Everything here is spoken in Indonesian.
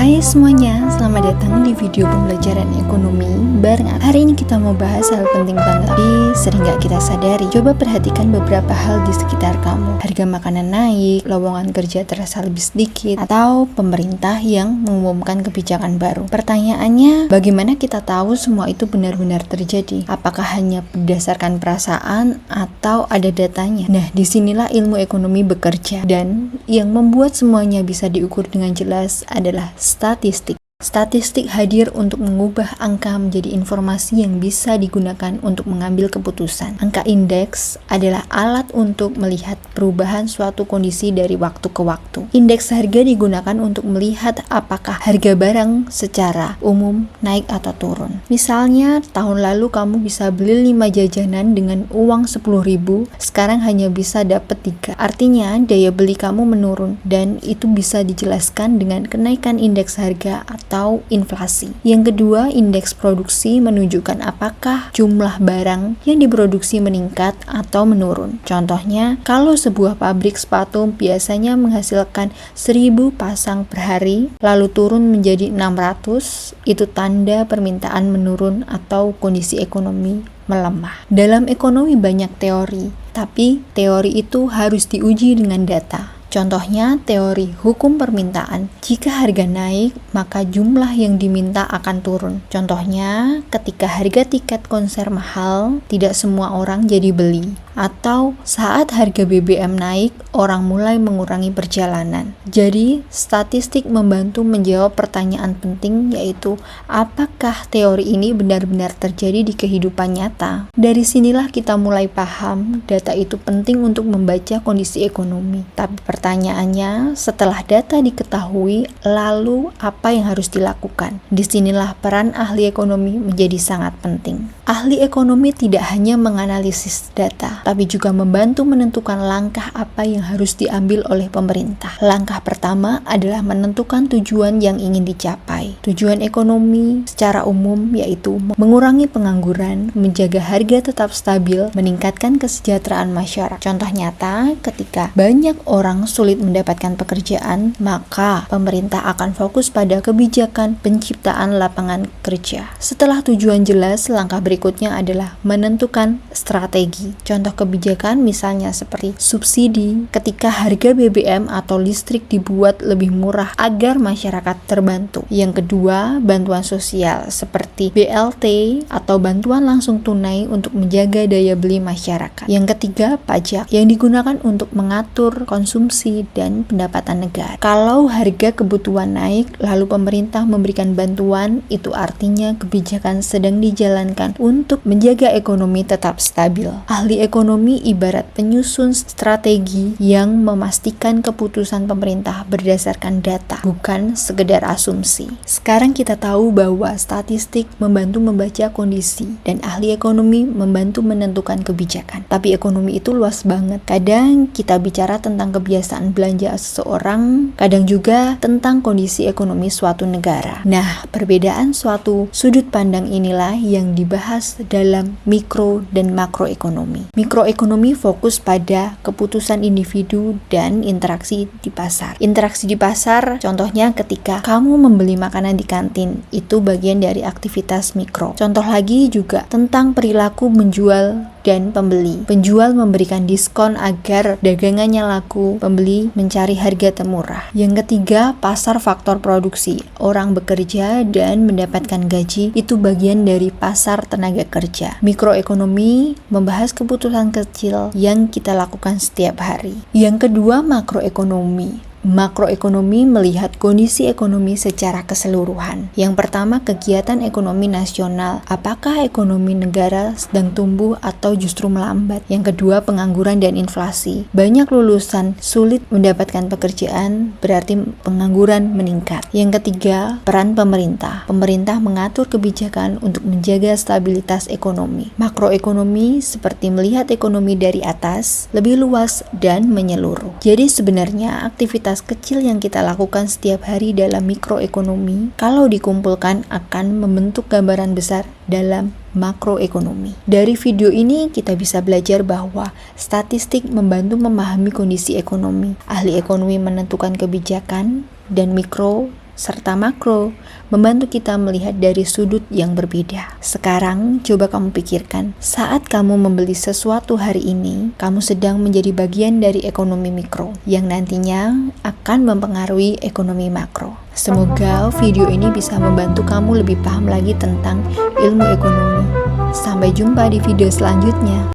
Hai semuanya, selamat datang di video pembelajaran ekonomi bareng. Hari ini kita mau bahas hal penting banget, tapi sering gak kita sadari. Coba perhatikan beberapa hal di sekitar kamu. Harga makanan naik, lowongan kerja terasa lebih sedikit, atau pemerintah yang mengumumkan kebijakan baru. Pertanyaannya, bagaimana kita tahu semua itu benar-benar terjadi? Apakah hanya berdasarkan perasaan atau ada datanya? Nah, disinilah ilmu ekonomi bekerja, dan yang membuat semuanya bisa diukur dengan jelas adalah statistik. Statistik hadir untuk mengubah angka menjadi informasi yang bisa digunakan untuk mengambil keputusan. Angka indeks adalah alat untuk melihat perubahan suatu kondisi dari waktu ke waktu. Indeks harga digunakan untuk melihat apakah harga barang secara umum naik atau turun. Misalnya, tahun lalu kamu bisa beli 5 jajanan dengan uang 10.000, sekarang hanya bisa dapat 3. Artinya, daya beli kamu menurun, dan itu bisa dijelaskan dengan kenaikan indeks harga atau inflasi. Yang kedua, indeks produksi menunjukkan apakah jumlah barang yang diproduksi meningkat atau menurun. Contohnya, kalau sebuah pabrik sepatu biasanya menghasilkan 1.000 pasang per hari, lalu turun menjadi 600, itu tanda permintaan menurun atau kondisi ekonomi melemah. Dalam ekonomi banyak teori, tapi teori itu harus diuji dengan data. Contohnya, teori hukum permintaan. Jika harga naik, maka jumlah yang diminta akan turun. Contohnya, ketika harga tiket konser mahal, tidak semua orang jadi beli. Atau saat harga BBM naik, orang mulai mengurangi perjalanan. Jadi, statistik membantu menjawab pertanyaan penting, yaitu apakah teori ini benar-benar terjadi di kehidupan nyata? Dari sinilah kita mulai paham data itu penting untuk membaca kondisi ekonomi. Tapi pertanyaannya, setelah data diketahui, lalu apa yang harus dilakukan? Disinilah peran ahli ekonomi menjadi sangat penting. Ahli ekonomi tidak hanya menganalisis data, tapi juga membantu menentukan langkah apa yang harus diambil oleh pemerintah. Langkah pertama adalah menentukan tujuan yang ingin dicapai. Tujuan ekonomi secara umum yaitu mengurangi pengangguran, menjaga harga tetap stabil, meningkatkan kesejahteraan masyarakat. Contoh nyata, ketika banyak orang sulit mendapatkan pekerjaan, maka pemerintah akan fokus pada kebijakan penciptaan lapangan kerja. Setelah tujuan jelas, langkah berikutnya adalah menentukan strategi. Contoh kebijakan misalnya seperti subsidi ketika harga BBM atau listrik dibuat lebih murah agar masyarakat terbantu. Yang kedua, bantuan sosial seperti BLT atau bantuan langsung tunai untuk menjaga daya beli masyarakat. Yang ketiga, pajak yang digunakan untuk mengatur konsumsi dan pendapatan negara. Kalau harga kebutuhan naik lalu pemerintah memberikan bantuan, itu artinya kebijakan sedang dijalankan untuk menjaga ekonomi tetap stabil. Ahli ekonomi ibarat penyusun strategi yang memastikan keputusan pemerintah berdasarkan data, bukan sekedar asumsi. Sekarang kita tahu bahwa statistik membantu membaca kondisi dan ahli ekonomi membantu menentukan kebijakan. Tapi ekonomi itu luas banget. Kadang kita bicara tentang kebiasaan belanja seseorang, kadang juga tentang kondisi ekonomi suatu negara. Nah, perbedaan suatu sudut pandang inilah yang dibahas dalam mikro dan makroekonomi. Mikroekonomi fokus pada keputusan individu dan interaksi di pasar. Interaksi di pasar, contohnya ketika kamu membeli makanan di kantin, itu bagian dari aktivitas mikro. Contoh lagi juga tentang perilaku menjual dan pembeli. Penjual memberikan diskon agar dagangannya laku, pembeli mencari harga termurah. Yang ketiga, pasar faktor produksi. Orang bekerja dan mendapatkan gaji, itu bagian dari pasar tenaga kerja. Mikroekonomi membahas keputusan kecil yang kita lakukan setiap hari. Yang kedua, makroekonomi. Makroekonomi melihat kondisi ekonomi secara keseluruhan. Yang pertama, kegiatan ekonomi nasional. Apakah ekonomi negara sedang tumbuh atau justru melambat? Yang kedua, pengangguran dan inflasi. Banyak lulusan sulit mendapatkan pekerjaan, berarti pengangguran meningkat. Yang ketiga, peran pemerintah. Pemerintah mengatur kebijakan untuk menjaga stabilitas ekonomi. Makroekonomi seperti melihat ekonomi dari atas, lebih luas dan menyeluruh. Jadi sebenarnya aktivitas kecil yang kita lakukan setiap hari dalam mikroekonomi, kalau dikumpulkan akan membentuk gambaran besar dalam makroekonomi. Dari video ini kita bisa belajar bahwa statistik membantu memahami kondisi ekonomi. Ahli ekonomi menentukan kebijakan dan mikro serta makro, membantu kita melihat dari sudut yang berbeda. Sekarang, coba kamu pikirkan, saat kamu membeli sesuatu hari ini, kamu sedang menjadi bagian dari ekonomi mikro, yang nantinya akan mempengaruhi ekonomi makro. Semoga video ini bisa membantu kamu lebih paham lagi tentang ilmu ekonomi. Sampai jumpa di video selanjutnya.